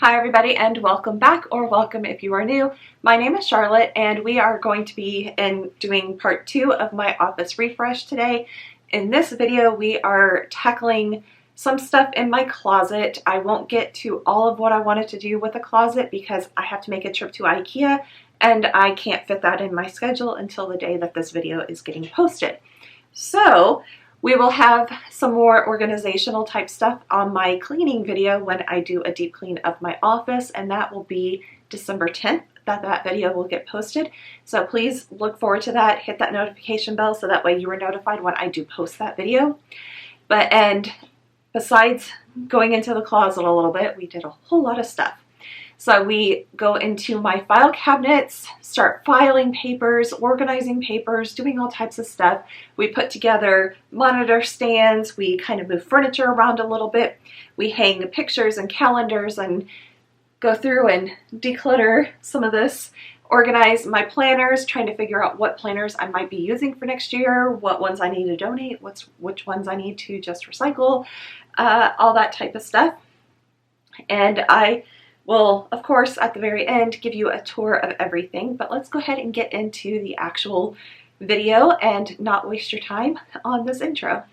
Hi everybody and welcome back, or welcome if you are new. My name is Charlotte and we are going to be doing part 2 of my office refresh today. In this video we are tackling some stuff in my closet. I won't get to all of what I wanted to do with the closet because I have to make a trip to IKEA and I can't fit that in my schedule until the day that this video is getting posted. So we will have some more organizational type stuff on my cleaning video when I do a deep clean of my office, and that will be December 10th that video will get posted. So please look forward to that. Hit that notification bell so that way you are notified when I do post that video. And besides going into the closet a little bit, we did a whole lot of stuff. So we go into my file cabinets, start filing papers, organizing papers, doing all types of stuff. We put together monitor stands, we kind of move furniture around a little bit. We hang pictures and calendars and go through and declutter some of this. Organize my planners, trying to figure out what planners I might be using for next year, what ones I need to donate, which ones I need to just recycle, all that type of stuff. And I will, of course, at the very end, give you a tour of everything, but let's go ahead and get into the actual video and not waste your time on this intro.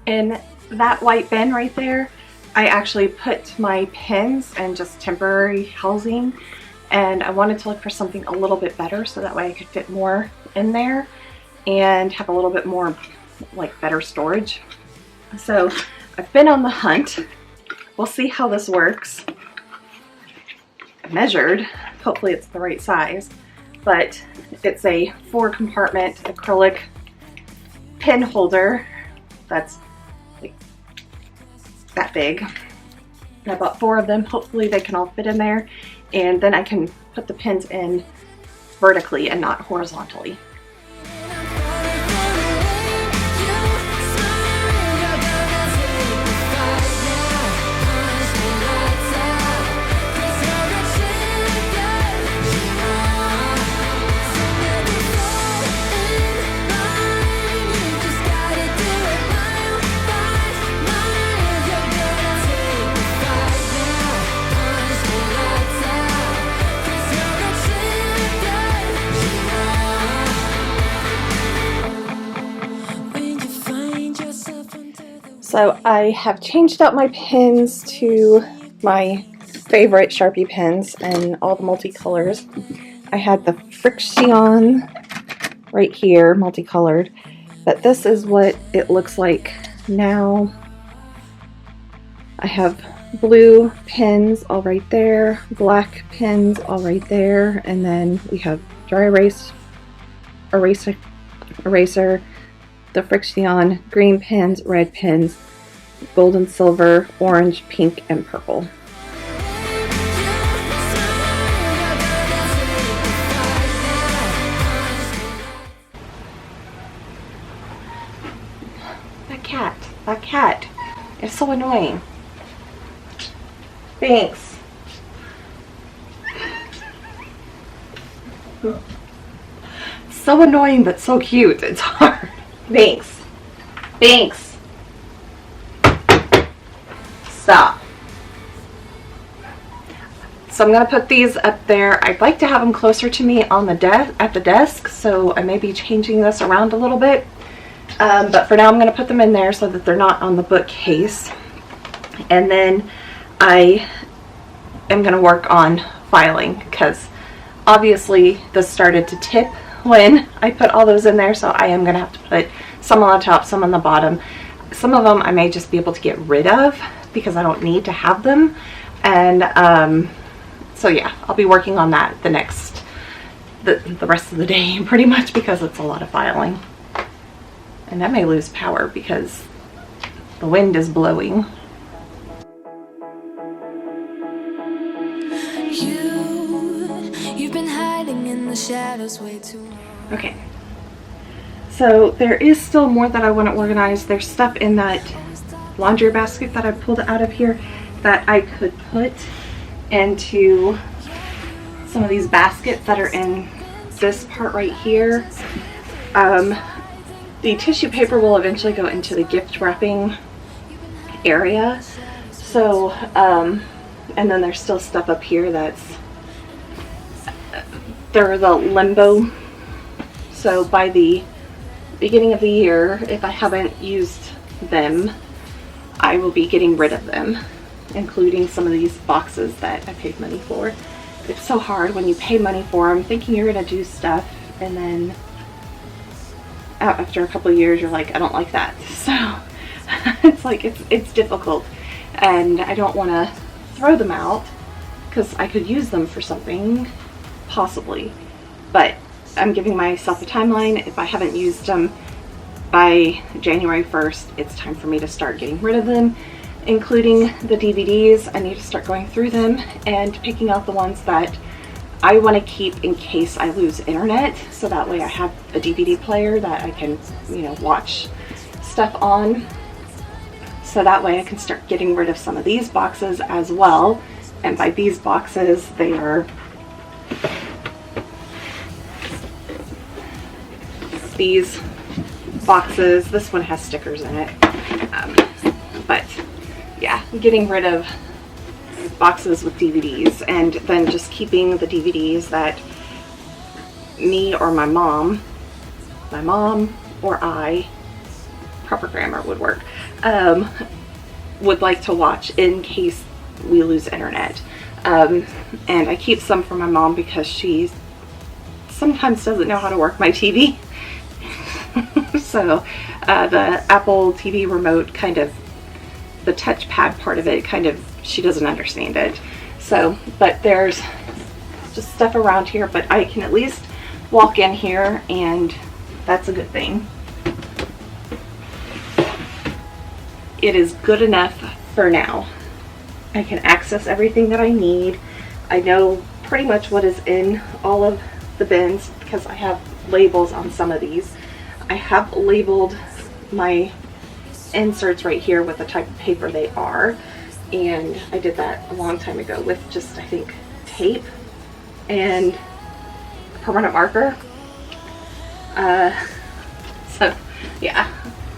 In that white bin right there, I actually put my pins and just temporary housing, and I wanted to look for something a little bit better so that way I could fit more in there and have a little bit more like better storage. So I've been on the hunt. We'll see how this works. I measured, hopefully it's the right size, but it's a 4-compartment acrylic pin holder that's that big. And I bought 4 of them. Hopefully they can all fit in there, and then I can put the pins in vertically and not horizontally. So I have changed out my pins to my favorite Sharpie pins and all the multicolors. I had the Friction right here, multicolored, but this is what it looks like now. I have blue pins all right there, black pins all right there, and then we have dry erase eraser, the Friction, green pins, red pins, gold and silver, orange, pink, and purple. That cat is so annoying. Thanks. So annoying but so cute. It's hard. Thanks. Thanks. Stop. So I'm going to put these up there. I'd like to have them closer to me on the at the desk, so I may be changing this around a little bit. But for now I'm going to put them in there so that they're not on the bookcase. And then I am going to work on filing because obviously this started to tip when I put all those in there, so I am going to have to put some on the top, some on the bottom. some of them I may just be able to get rid of because I don't need to have them. And so yeah, I'll be working on that the rest of the day pretty much, because it's a lot of filing. And I may lose power because the wind is blowing. You've been hiding in the shadows way too long. Okay. So there is still more that I want to organize. There's stuff in that laundry basket that I pulled out of here that I could put into some of these baskets that are in this part right here. The tissue paper will eventually go into the gift wrapping area. So, and then there's still stuff up here they're the limbo. So by the beginning of the year, if I haven't used them, I will be getting rid of them, including some of these boxes that I paid money for. It's so hard when you pay money for them, thinking you're going to do stuff, and then after a couple of years you're like, I don't like that. So it's like it's difficult, and I don't want to throw them out because I could use them for something possibly, but I'm giving myself a timeline. If I haven't used them by January 1st, it's time for me to start getting rid of them, including the DVDs. I need to start going through them and picking out the ones that I want to keep in case I lose internet, so that way I have a DVD player that I can, you know, watch stuff on. So that way I can start getting rid of some of these boxes as well. And by these boxes, they are these boxes. This one has stickers in it, but yeah, getting rid of boxes with DVDs, and then just keeping the DVDs that me or my mom or I, proper grammar would work, would like to watch in case we lose internet. And I keep some for my mom because she sometimes doesn't know how to work my TV. So the Apple TV remote, kind of the touchpad part of it, kind of, she doesn't understand it. So, but there's just stuff around here, but I can at least walk in here, and that's a good thing. It is good enough for now. I can access everything that I need. I know pretty much what is in all of the bins because I have labels on some of these. I have labeled my inserts right here with the type of paper they are, and I did that a long time ago with just, I think, tape and a permanent marker. So yeah,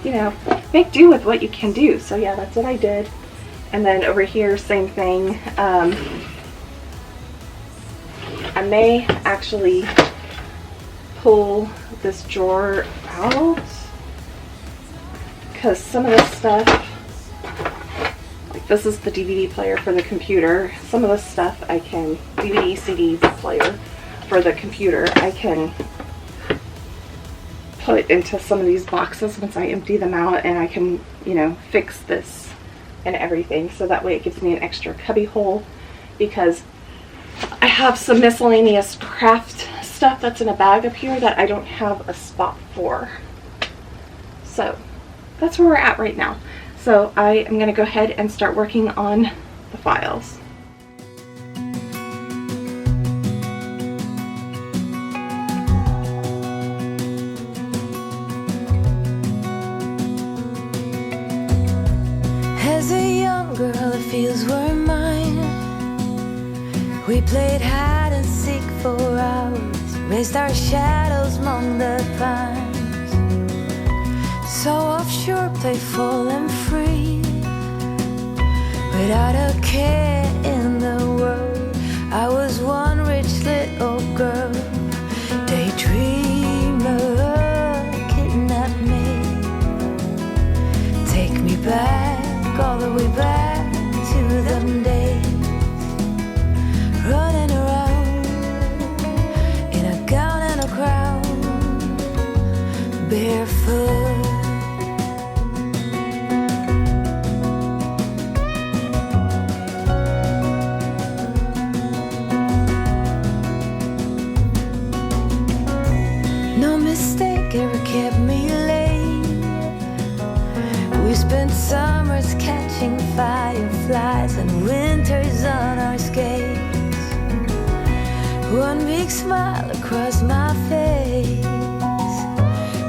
you know, make do with what you can do. So yeah, that's what I did. And then over here, same thing. I may actually pull this drawer out because some of this stuff, like this is the DVD player for the computer. Some of this stuff I can, DVD CD player for the computer, I can put into some of these boxes once I empty them out, and I can, you know, fix this and everything, so that way it gives me an extra cubby hole, because I have some miscellaneous craft stuff that's in a bag up here that I don't have a spot for. So that's where we're at right now. So I am going to go ahead and start working on the files. As a young girl, the fields were mine. We played hide and seek for hours, raised our shadows among the pines. So offshore, playful and free, without a care in the world. I was one rich little girl, daydreamer, kidnap me, take me back, all the way back to them days, running around in a gown and a crown, barefoot. spent summers catching fireflies and winters on our skates. One big smile across my face.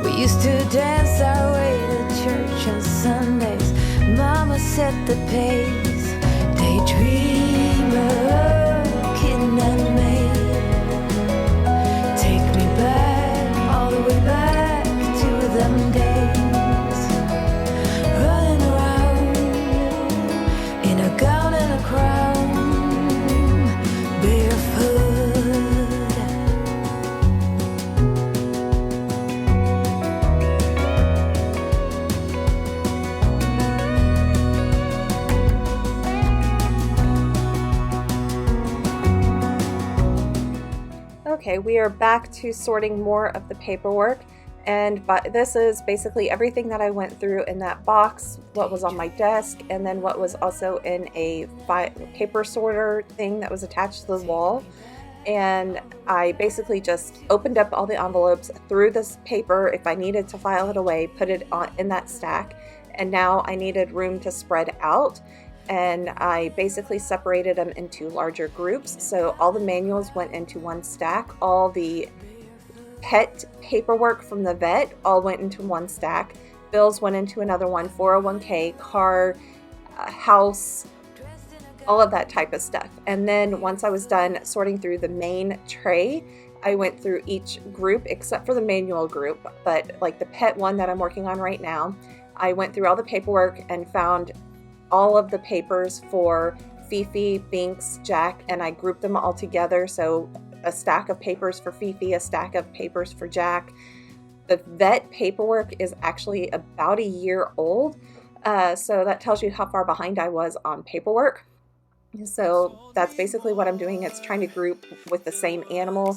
We used to dance our way to church on Sundays. Mama set the pace. Daydreamer, kitten and maid. Take me back, all the way back to them days. Running around in a gown and a crown, barefoot. Okay, we are back to sorting more of the paperwork, and this is basically everything that I went through in that box, what was on my desk, and then what was also in a paper sorter thing that was attached to the wall. And I basically just opened up all the envelopes, threw this paper, if I needed to file it away, put it in that stack, and now I needed room to spread out. And I basically separated them into larger groups. So all the manuals went into one stack. All the pet paperwork from the vet all went into one stack. Bills went into another one, 401k, car, house, all of that type of stuff. And then once I was done sorting through the main tray, I went through each group except for the manual group. But like the pet one that I'm working on right now, I went through all the paperwork and found all of the papers for Fifi, Binks, Jack, and I grouped them all together. So a stack of papers for Fifi, a stack of papers for Jack. The vet paperwork is actually about a year old, so that tells you how far behind I was on paperwork. So that's basically what I'm doing. It's trying to group with the same animal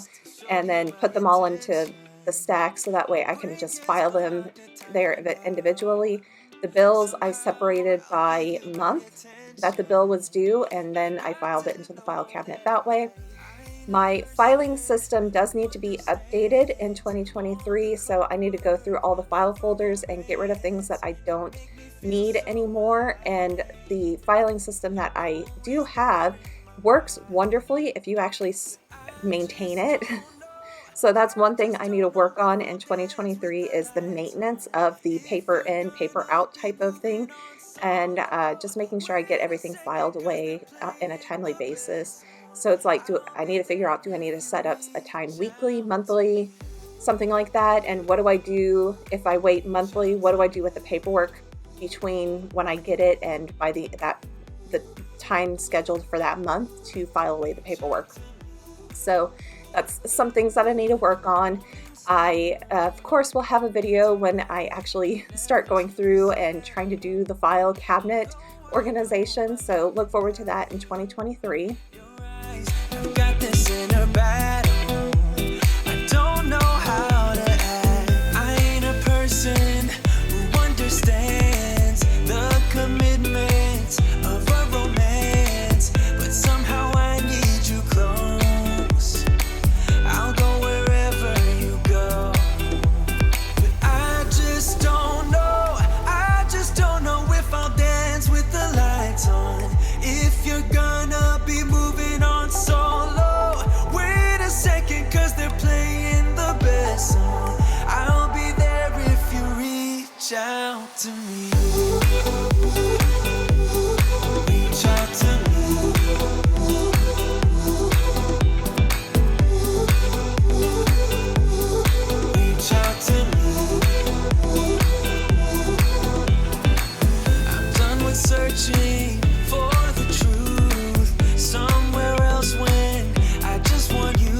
and then put them all into the stack so that way I can just file them there individually. The bills I separated by month that the bill was due, and then I filed it into the file cabinet that way. My filing system does need to be updated in 2023, so I need to go through all the file folders and get rid of things that I don't need anymore. And the filing system that I do have works wonderfully if you actually maintain it. So that's one thing I need to work on in 2023 is the maintenance of the paper in, paper out type of thing, and just making sure I get everything filed away in a timely basis. So it's like, I need to figure out, do I need to set up a time weekly, monthly, something like that? And what do I do if I wait monthly? What do I do with the paperwork between when I get it and by the time scheduled for that month to file away the paperwork? So that's some things that I need to work on. I, of course, will have a video when I actually start going through and trying to do the file cabinet organization. So look forward to that in 2023. I've got this inner battle. I don't know how to act. I ain't a person who understands the commitments of a romance, but somehow I need you close. I'll go wherever you go, but I just don't know. I just don't know if I'll dance with the lights on. If you're gonna be moving on solo, wait a second, cause they're playing the best song. I'll be there if you reach out to me. Reach out to me. Reach out to me. I'm done with searching for the truth somewhere else when I just want you.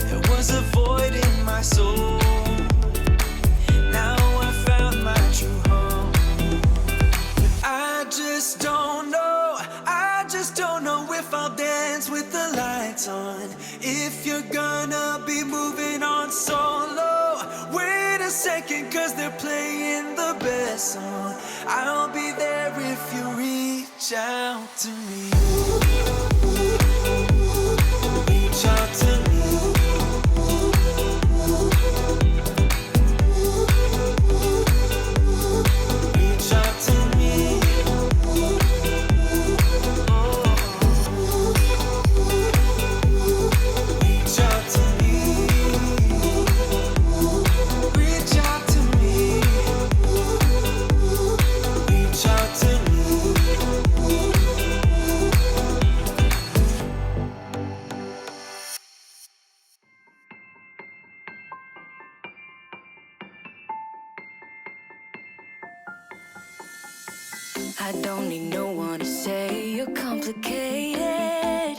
There was a void in my soul. Now I found my true home. But I just don't know. I just don't know if I'll dance with the lights on. If you're gonna be moving on solo, wait a second, cause they're playing the best song. I'll be there if you reach out to me. Reach out to me. Reach out I don't need no one to say you're complicated.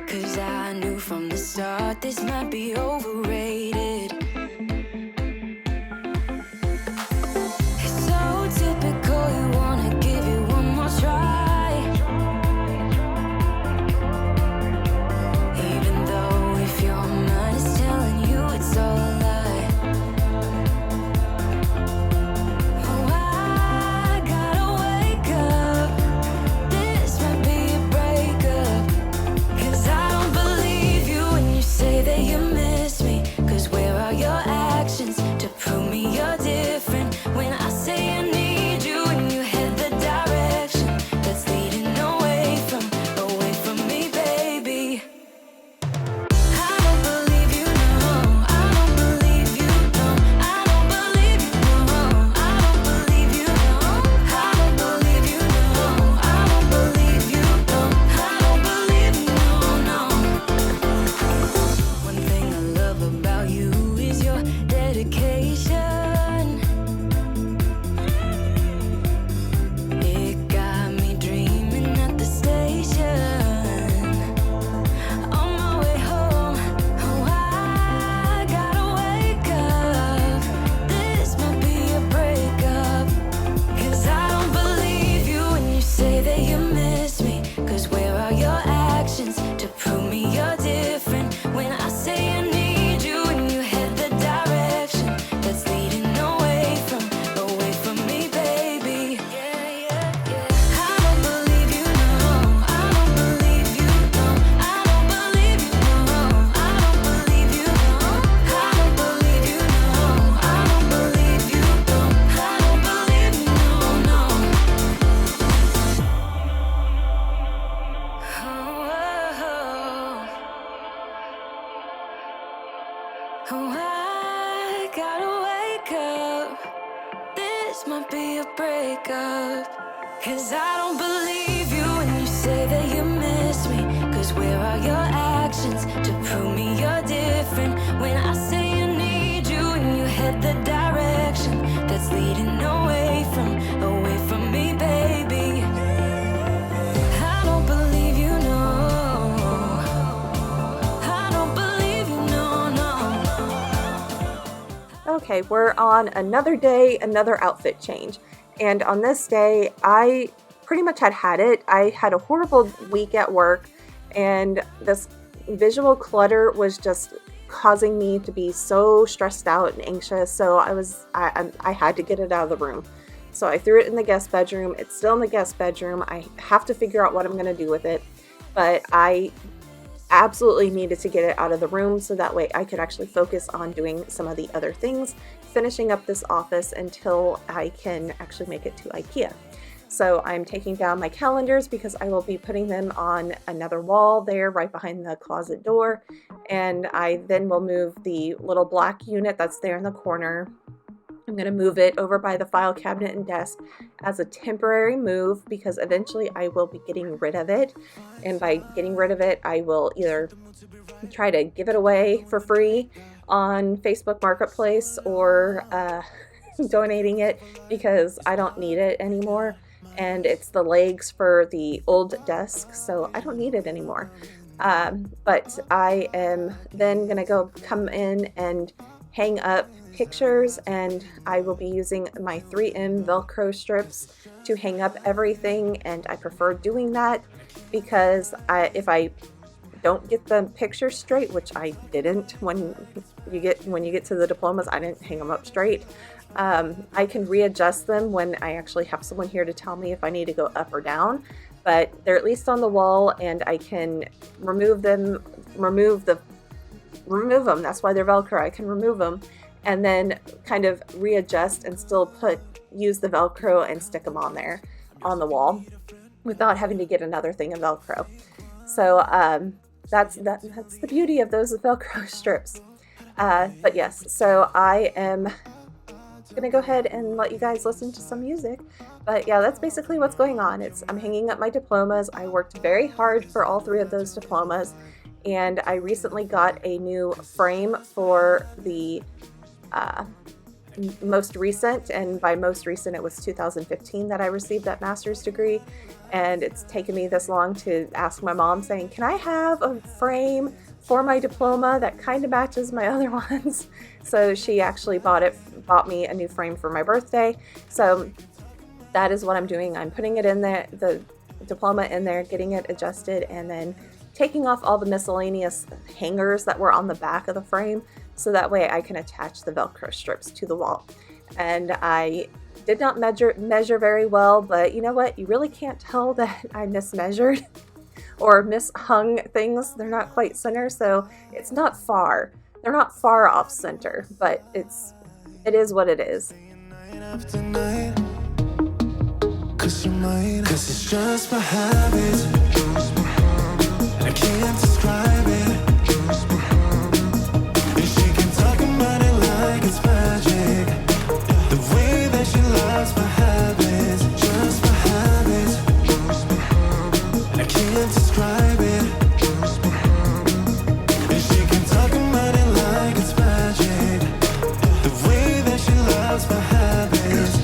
'Cause I knew from the start this might be overrated. It's so typical, you wanna give it one more try. Even though if your mind is telling you it's all a lie. Oh, I gotta wake up. This might be a breakup. 'Cause I don't believe you when you say that you miss me. 'Cause where are your actions to prove me you're different? When I say I need you and you head the direction that's leading away from me, baby. I don't believe you, no. I don't believe you, no. I don't believe you, no. I don't believe you, no. I don't believe you, no. I don't believe you, no. I don't believe you, no, no. One thing I love about you is your dedication. It got me dreaming at the station. On my way home, oh, I gotta wake up. This might be a breakup. 'Cause I don't believe you when you say that you miss me. 'Cause where are your actions to prove me you're different? When I say I need you and you head the direction that's leading away from me, baby. Yeah, yeah, yeah. I don't believe you, no. I don't believe you, no. I don't believe you, no. I don't believe you, no. I don't believe you, no. I don't believe you, no. I don't believe you, no, no. Oh, I gotta wake up. This might be a breakup. 'Cause I don't believe you when you say that you miss me. 'Cause where are your actions to prove me you're different? When I say I need you and you head the direction that's leading away from me, baby. I don't believe you, no. I don't believe you, no, no. Okay, we're on another day, another outfit change. And on this day, I pretty much had it. I had a horrible week at work, and this visual clutter was just causing me to be so stressed out and anxious. So I had to get it out of the room. So I threw it in the guest bedroom. It's still in the guest bedroom. I have to figure out what I'm going to do with it. But I absolutely needed to get it out of the room so that way I could actually focus on doing some of the other things, finishing up this office until I can actually make it to IKEA. So I'm taking down my calendars because I will be putting them on another wall there right behind the closet door. And I then will move the little black unit that's there in the corner. I'm going to move it over by the file cabinet and desk as a temporary move because eventually I will be getting rid of it. And by getting rid of it, I will either try to give it away for free on Facebook Marketplace or donating it because I don't need it anymore. And it's the legs for the old desk, so I don't need it anymore. But I am then going to come in and hang up pictures, and I will be using my 3M Velcro strips to hang up everything, and I prefer doing that because if I don't get the picture straight, which I didn't when you get to the diplomas, I didn't hang them up straight. I can readjust them when I actually have someone here to tell me if I need to go up or down, but they're at least on the wall and I can remove them. That's why they're Velcro. I can remove them and then kind of readjust and still use the Velcro and stick them on there on the wall without having to get another thing of Velcro. So that's the beauty of those Velcro strips. But yes, so I am going to go ahead and let you guys listen to some music. But yeah, that's basically what's going on. I'm hanging up my diplomas. I worked very hard for all 3 of those diplomas. And I recently got a new frame for the most recent, and by most recent it was 2015 that I received that master's degree, and it's taken me this long to ask my mom saying, can I have a frame for my diploma that kind of matches my other ones? So she actually bought me a new frame for my birthday. So that is what I'm doing. I'm putting it in there, the diploma in there, getting it adjusted, and then taking off all the miscellaneous hangers that were on the back of the frame, so that way I can attach the Velcro strips to the wall. And I did not measure very well, but you know what? You really can't tell that I mismeasured or mishung things. They're not quite center, so it's not far. They're not far off center, but it is what it is. Cause you're mine, cause it's just my habit. I can't describe it. And she can talk about it like it's magic. The way that she loves my habits, just my habits. I can't describe it. And she can talk about it like it's magic. The way that she loves my habits.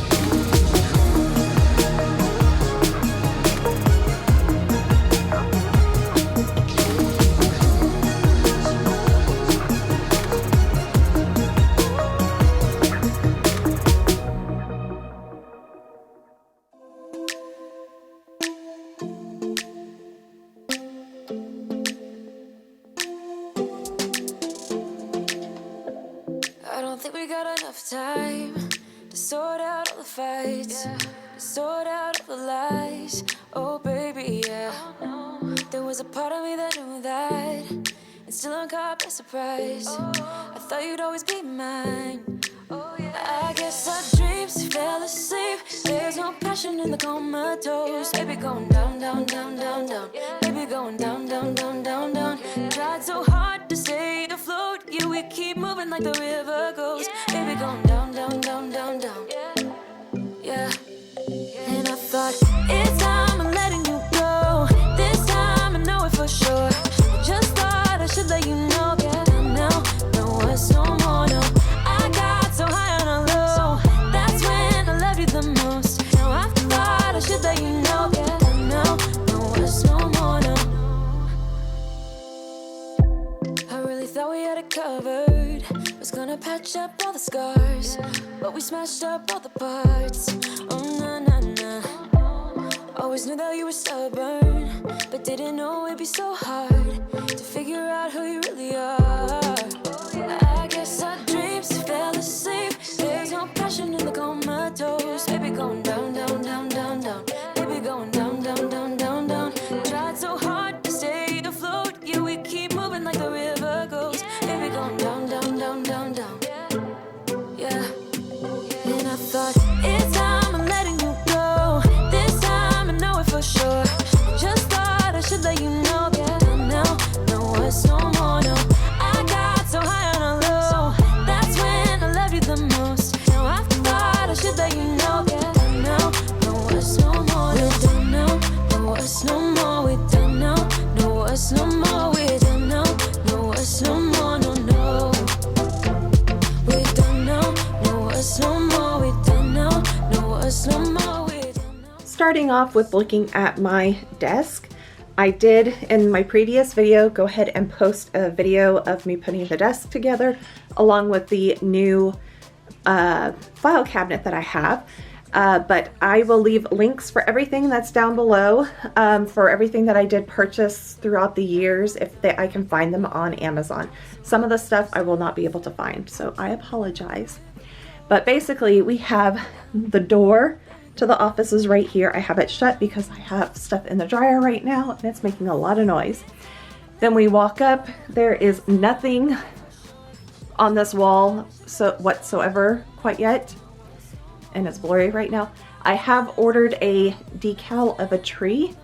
I don't think we got enough time to sort out all the fights, to sort out all the lies. Oh baby, yeah. There was a part of me that knew that, and still I'm caught by surprise. I thought you'd always be mine. I guess our dreams fell asleep. There's no passion in the comatose. Baby going down, down, down, down, down. Baby going down, down, down, down, down. Tried so hard to stay afloat. Yeah, we keep moving like the river goes. Baby going down, down, down, down, down. Yeah. And I thought, it's time I'm letting you go. This time I know it for sure. I just thought I should let you know. Yeah, now, no words, no more, no. I got so high on a low. That's when I loved you the most. Now I thought I should let you know. Yeah, now, no words, no more, no. I really thought we had it covered. Was gonna patch up all the scars, but we smashed up all the parts. Oh, na, na, na. Always knew that you were stubborn, but didn't know it'd be so hard to figure out who you really are. I guess our dreams fell asleep. There's no passion in the comatose. Baby going down, down, down, down, down. Baby going down, down, down, down, down. Tried so hard to stay afloat. Yeah, we keep moving like the river goes. Baby going down, down, down, down, down. Yeah. And I thought, it's time I'm letting you go. This time I know it for sure. Just thought I should let you know. Yeah, now, no words, no more, no. I got so high on a low. That's when I loved you the most. Now I thought I should let you know. Yeah, now, no words, no more, no. We're done now, no words, no more. We're done now, no words, no more. We're done now, no words, no more, no, no. We're done now, no words, no more. We're done now, no words, no more. We're done now. Starting off with looking at my desk, I did in my previous video go ahead and post a video of me putting the desk together along with the new file cabinet that I have. But I will leave links for everything that's down below, for everything that I did purchase throughout the years, if I can find them on Amazon. Some of the stuff I will not be able to find, so I apologize. But basically, we have the door to the office is right here. I have it shut because I have stuff in the dryer right now and it's making a lot of noise. Then we walk up, there is nothing on this wall whatsoever quite yet, and it's blurry right now. I have ordered a decal of a tree.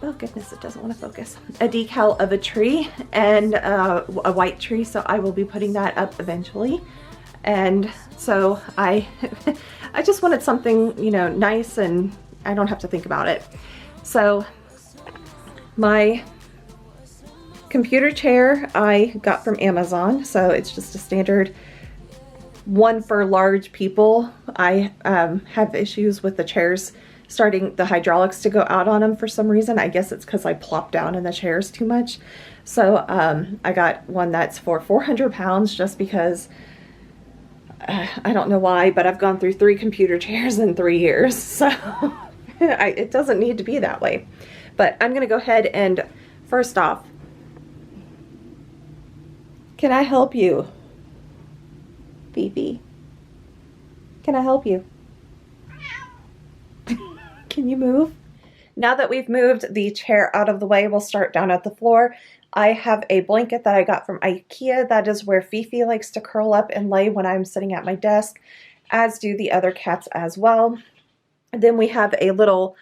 Oh goodness, it doesn't want to focus. A decal of a tree and a white tree, so I will be putting that up eventually. And so I just wanted something, you know, nice and I don't have to think about it. So my computer chair I got from Amazon, so it's just a standard one for large people. I have issues with the chairs starting the hydraulics to go out on them for some reason. I guess it's because I plop down in the chairs too much. So I got one that's for 400 pounds just because I don't know why, but I've gone through 3 computer chairs in 3 years. So it doesn't need to be that way. But I'm going to go ahead and first off, can I help you? Fifi, can I help you? Can you move? Now that we've moved the chair out of the way, we'll start down at the floor. I have a blanket that I got from IKEA. That is where Fifi likes to curl up and lay when I'm sitting at my desk, as do the other cats as well. Then we have a little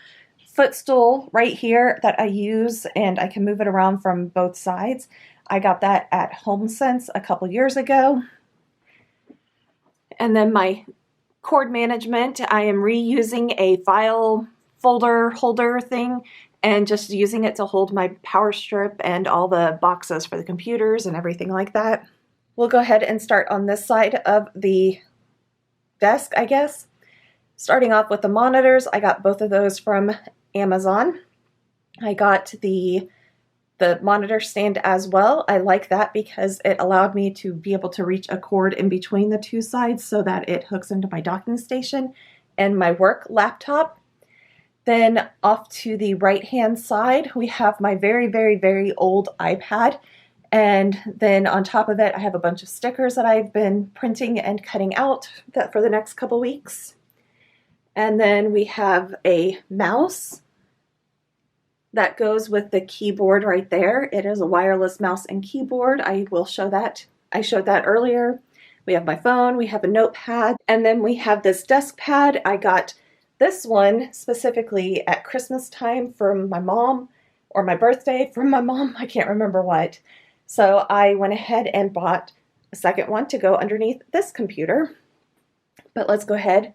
footstool right here that I use, and I can move it around from both sides. I got that at HomeSense a couple years ago. And then my cord management, I am reusing a file folder holder thing and just using it to hold my power strip and all the boxes for the computers and everything like that. We'll go ahead and start on this side of the desk, I guess. Starting off with the monitors, I got both of those from Amazon. I got the monitor stand as well. I like that because it allowed me to be able to reach a cord in between the 2 sides so that it hooks into my docking station and my work laptop. Then off to the right hand side, we have my very, very, very old iPad. And then on top of it, I have a bunch of stickers that I've been printing and cutting out for the next couple weeks. And then we have a mouse that goes with the keyboard right there. It is a wireless mouse and keyboard. I will show that. I showed that earlier. We have my phone, we have a notepad, and then we have this desk pad. I got this one specifically at Christmas time from my mom, or my birthday from my mom, I can't remember what. So I went ahead and bought a second one to go underneath this computer. But let's go ahead.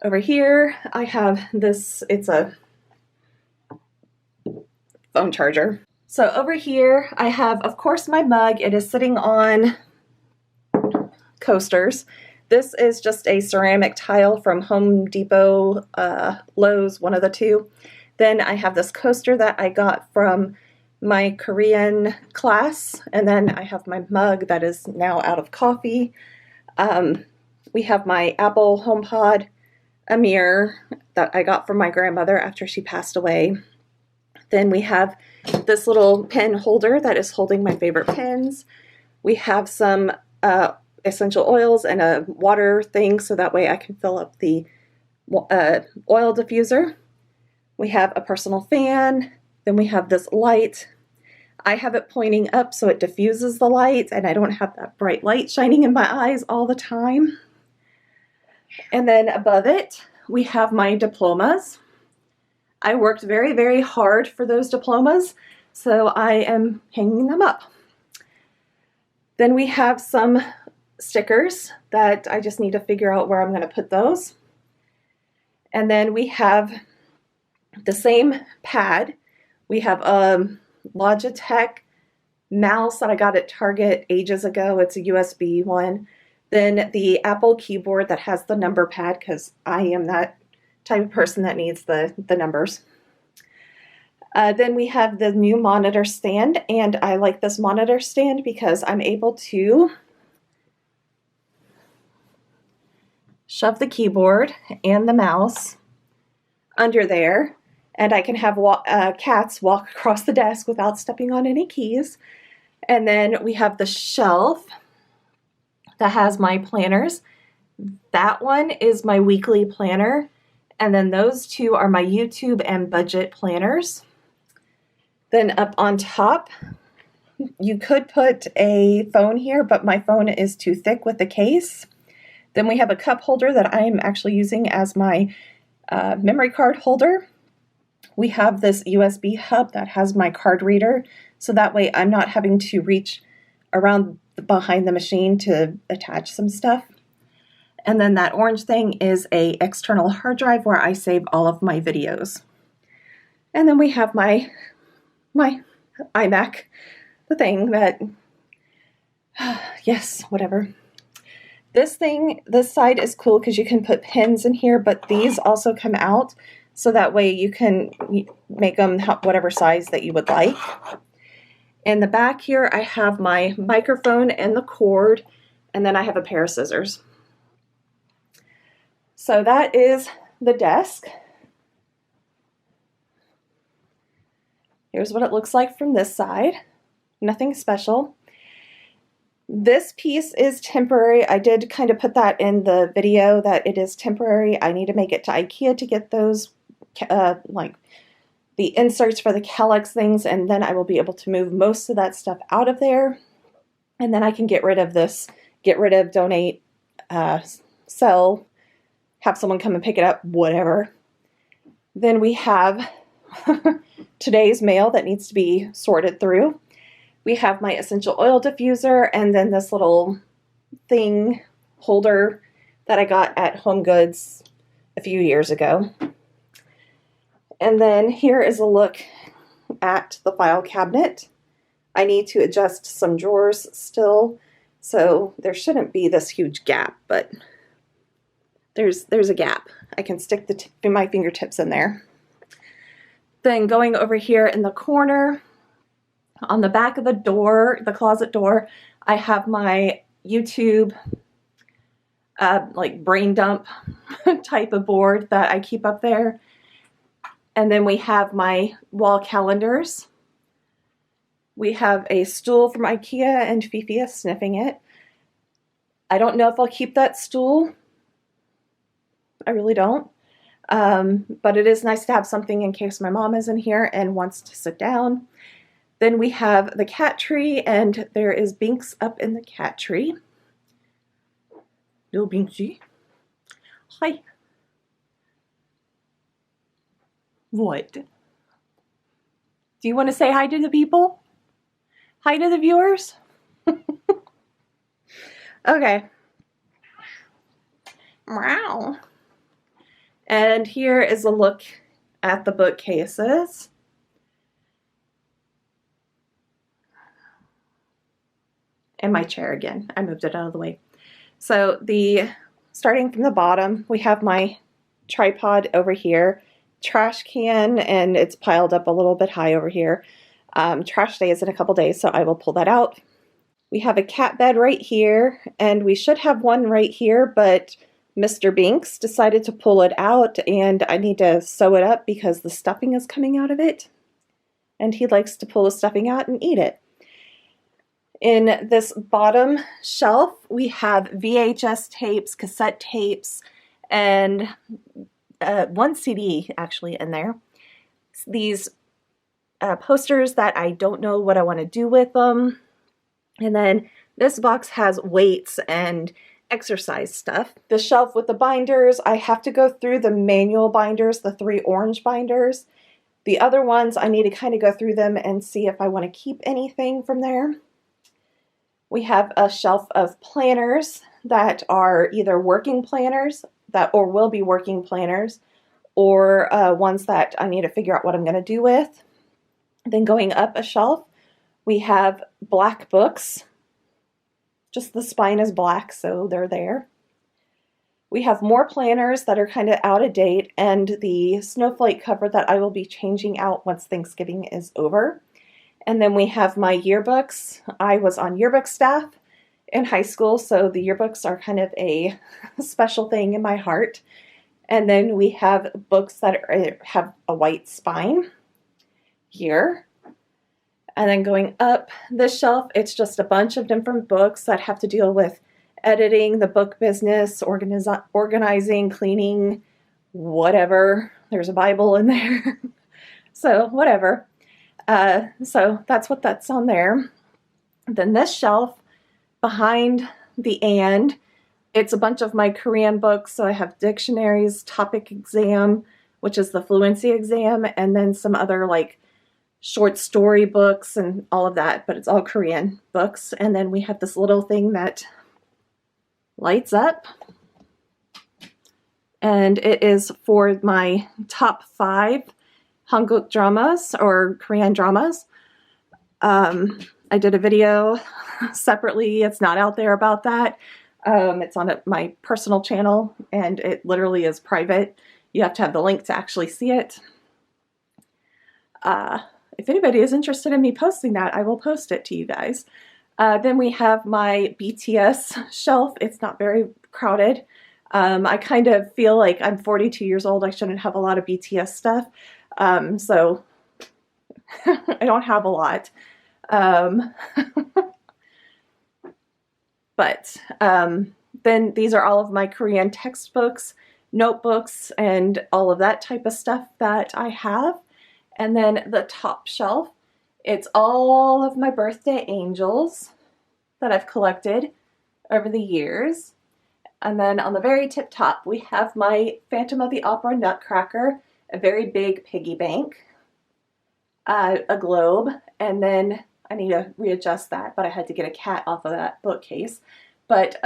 Over here, I have this, it's a phone charger. So over here, I have, of course, my mug. It is sitting on coasters. This is just a ceramic tile from Home Depot, Lowe's, one of the two. Then I have this coaster that I got from my Korean class. And then I have my mug that is now out of coffee. We have my Apple HomePod, a mirror that I got from my grandmother after she passed away. Then we have this little pen holder that is holding my favorite pens. We have some essential oils and a water thing so that way I can fill up the oil diffuser. We have a personal fan. Then we have this light. I have it pointing up so it diffuses the light and I don't have that bright light shining in my eyes all the time. And then above it, we have my diplomas. I worked very, very hard for those diplomas, so I am hanging them up. Then we have some stickers that I just need to figure out where I'm going to put those. And then we have the same pad. We have a Logitech mouse that I got at Target ages ago. It's a USB one. Then the Apple keyboard that has the number pad, because I am that type of person that needs the numbers. Then we have the new monitor stand, and I like this monitor stand because I'm able to shove the keyboard and the mouse under there, and I can have cats walk across the desk without stepping on any keys. And then we have the shelf that has my planners. That one is my weekly planner. And then those two are my YouTube and budget planners. Then up on top, you could put a phone here, but my phone is too thick with the case. Then we have a cup holder that I'm actually using as my memory card holder. We have this USB hub that has my card reader, so that way I'm not having to reach around behind the machine to attach some stuff. And then that orange thing is a external hard drive where I save all of my videos. And then we have my iMac, the thing that, yes, whatever. This side is cool because you can put pins in here, but these also come out, so that way you can make them whatever size that you would like. In the back here, I have my microphone and the cord, and then I have a pair of scissors. So that is the desk. Here's what it looks like from this side. Nothing special. This piece is temporary. I did kind of put that in the video that it is temporary. I need to make it to IKEA to get those like the inserts for the Kallax things, and then I will be able to move most of that stuff out of there. And then I can get rid of this, donate, sell, have someone come and pick it up, whatever. Then we have today's mail that needs to be sorted through. We have my essential oil diffuser, and then this little thing holder that I got at Home Goods a few years ago. And then here is a look at the file cabinet. I need to adjust some drawers still, so there shouldn't be this huge gap, but there's a gap. I can stick my fingertips in there. Then going over here in the corner, on the back of the door, the closet door, I have my YouTube like brain dump type of board that I keep up there. And then we have my wall calendars. We have a stool from IKEA, and Fifi is sniffing it. I don't know if I'll keep that stool. I really don't. But it is nice to have something in case my mom is in here and wants to sit down. Then we have the cat tree, and there is Binks up in the cat tree. Little Binksy. Hi. What? Do you want to say hi to the people? Hi to the viewers? Okay. Wow. And here is a look at the bookcases. And my chair again. I moved it out of the way. So starting from the bottom, we have my tripod over here, trash can, and it's piled up a little bit high over here. Trash day is in a couple days, so I will pull that out. We have a cat bed right here, and we should have one right here, but Mr. Binks decided to pull it out, and I need to sew it up because the stuffing is coming out of it, and he likes to pull the stuffing out and eat it. In this bottom shelf, we have VHS tapes, cassette tapes, and one CD actually in there. These posters that I don't know what I want to do with them. And then this box has weights and exercise stuff. The shelf with the binders, I have to go through the manual binders, the 3 orange binders. The other ones, I need to kind of go through them and see if I want to keep anything from there. We have a shelf of planners that are either working planners or will be working planners, or ones that I need to figure out what I'm going to do with. Then going up a shelf, we have black books. Just the spine is black, so they're there. We have more planners that are kind of out of date, and the snowflake cover that I will be changing out once Thanksgiving is over. And then we have my yearbooks. I was on yearbook staff in high school, so the yearbooks are kind of a special thing in my heart. And then we have books that have a white spine here. And then going up this shelf, it's just a bunch of different books that have to deal with editing, the book business, organizing, cleaning, whatever. There's a Bible in there. So whatever. So that's what that's on there. Then this shelf behind the it's a bunch of my Korean books. So I have dictionaries, topic exam, which is the fluency exam, and then some other like short story books and all of that, but it's all Korean books. And then we have this little thing that lights up, and it is for my top 5 Hanguk dramas or Korean dramas. I did a video separately, it's not out there, about that, It's on my personal channel, and it literally is private. You have to have the link to actually see it. If anybody is interested in me posting that, I will post it to you guys. Then we have my BTS shelf. It's not very crowded. I kind of feel like I'm 42 years old. I shouldn't have a lot of BTS stuff. So I don't have a lot. But then these are all of my Korean textbooks, notebooks, and all of that type of stuff that I have. And then the top shelf, it's all of my birthday angels that I've collected over the years. And then on the very tip top, we have my Phantom of the Opera Nutcracker, a very big piggy bank, a globe, and then I need to readjust that, but I had to get a cat off of that bookcase. But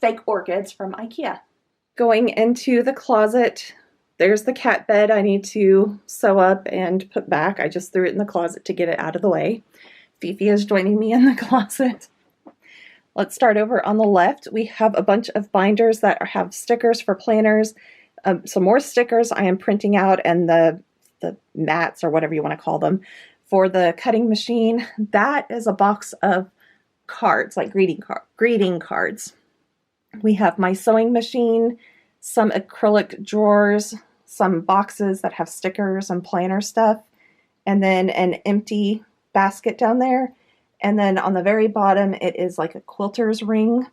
fake orchids from IKEA. Going into the closet, there's the cat bed I need to sew up and put back. I just threw it in the closet to get it out of the way. Fifi is joining me in the closet. Let's start over on the left. We have a bunch of binders that have stickers for planners. Some more stickers I am printing out, and the mats, or whatever you want to call them, for the cutting machine. That is a box of cards, like greeting cards. We have my sewing machine, some acrylic drawers, some boxes that have stickers and planner stuff, and then an empty basket down there. And then on the very bottom, it is like a quilter's ring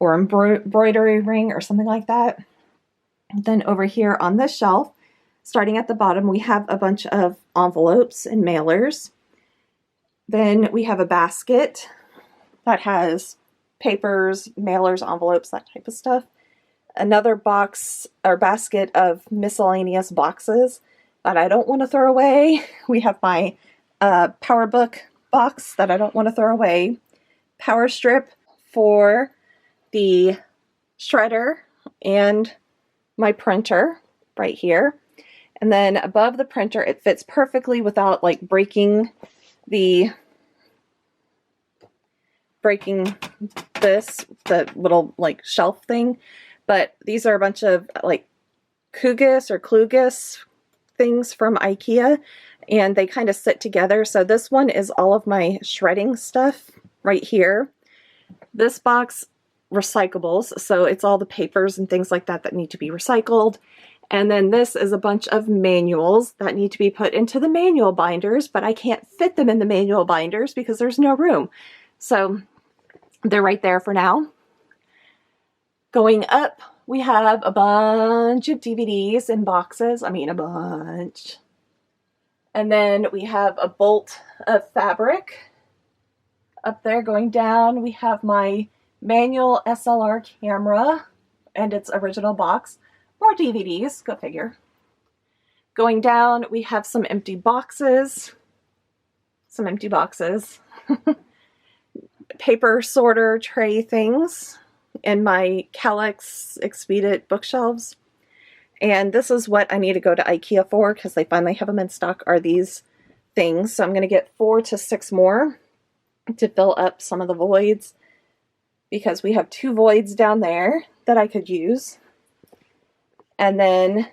or embroidery ring or something like that. Then over here on this shelf, starting at the bottom, we have a bunch of envelopes and mailers. Then we have a basket that has papers, mailers, envelopes, that type of stuff. Another box or basket of miscellaneous boxes that I don't want to throw away. We have my power book box that I don't want to throw away. Power strip for the shredder and my printer right here. And then above the printer, it fits perfectly without like breaking the little like shelf thing. But these are a bunch of like Klugus things from IKEA, and they kind of sit together. So this one is all of my shredding stuff right here. This box, recyclables, so it's all the papers and things like that that need to be recycled. And then this is a bunch of manuals that need to be put into the manual binders, but I can't fit them in the manual binders because there's no room. So they're right there for now. Going up, we have a bunch of DVDs in boxes. I mean, a bunch. And then we have a bolt of fabric up there. Going down, we have my manual SLR camera and its original box. More DVDs, go figure. Going down, we have some empty boxes. Some empty boxes. Paper sorter tray things in my Kallax Expedit bookshelves. And this is what I need to go to IKEA for, because they finally have them in stock, are these things. So I'm going to get 4 to 6 more to fill up some of the voids, because we have 2 voids down there that I could use. And then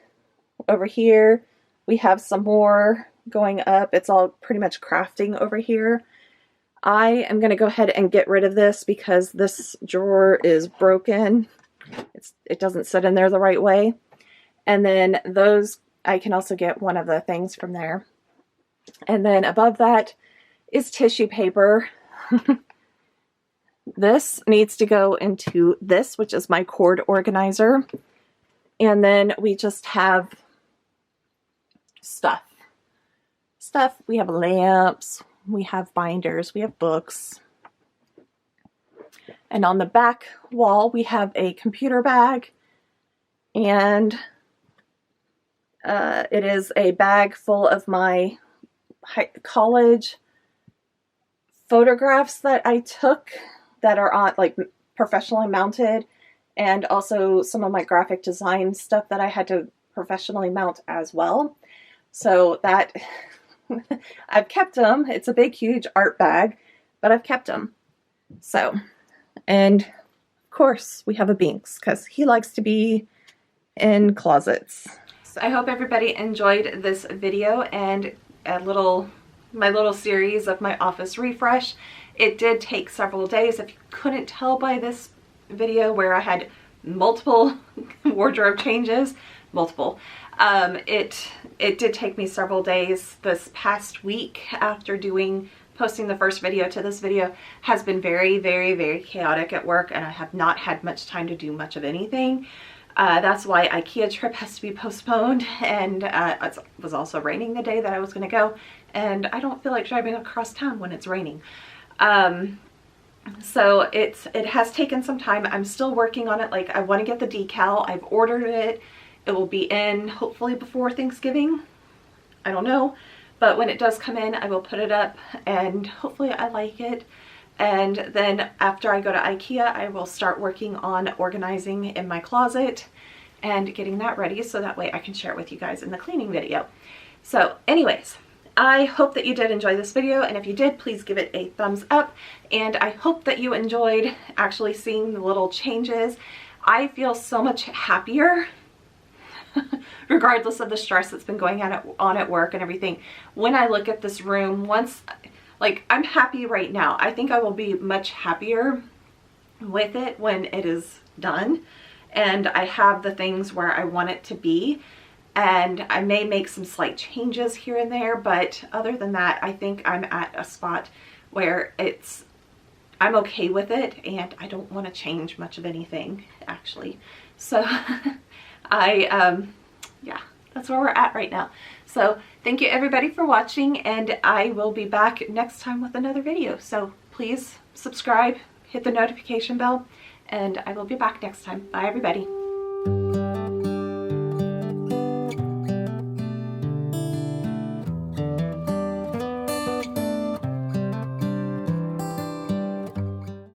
over here, we have some more going up. It's all pretty much crafting over here. I am going to go ahead and get rid of this because this drawer is broken. It doesn't sit in there the right way. And then those, I can also get one of the things from there. And then above that is tissue paper. This needs to go into this, which is my cord organizer. And then we just have stuff. We have lamps, we have binders, we have books. And on the back wall, we have a computer bag. And it is a bag full of my college photographs that I took that are on, like, professionally mounted, and also some of my graphic design stuff that I had to professionally mount as well. So that I've kept them. It's a big, huge art bag, but I've kept them. So, and course we have a Binks because he likes to be in closets. So I hope everybody enjoyed this video and my little series of my office refresh. It did take several days. If you couldn't tell by this video where I had multiple wardrobe changes, it did take me several days. This past week after posting the first video to this video has been very, very, very chaotic at work, and I have not had much time to do much of anything. That's why IKEA trip has to be postponed, and it was also raining the day that I was going to go, and I don't feel like driving across town when it's raining. So it has taken some time. I'm still working on it. Like, I want to get the decal. I've ordered it. It will be in hopefully before Thanksgiving. I don't know. But when it does come in, I will put it up, and hopefully I like it. And then after I go to IKEA, I will start working on organizing in my closet and getting that ready so that way I can share it with you guys in the cleaning video. So anyways, I hope that you did enjoy this video, and if you did, please give it a thumbs up. And I hope that you enjoyed actually seeing the little changes. I feel so much happier regardless of the stress that's been going on at work and everything. When I look at this room, like, I'm happy right now. I think I will be much happier with it when it is done and I have the things where I want it to be. And I may make some slight changes here and there, but other than that, I think I'm at a spot where I'm okay with it, and I don't want to change much of anything, actually. So yeah, that's where we're at right now. So thank you everybody for watching, and I will be back next time with another video. So please subscribe, hit the notification bell, and I will be back next time. Bye everybody.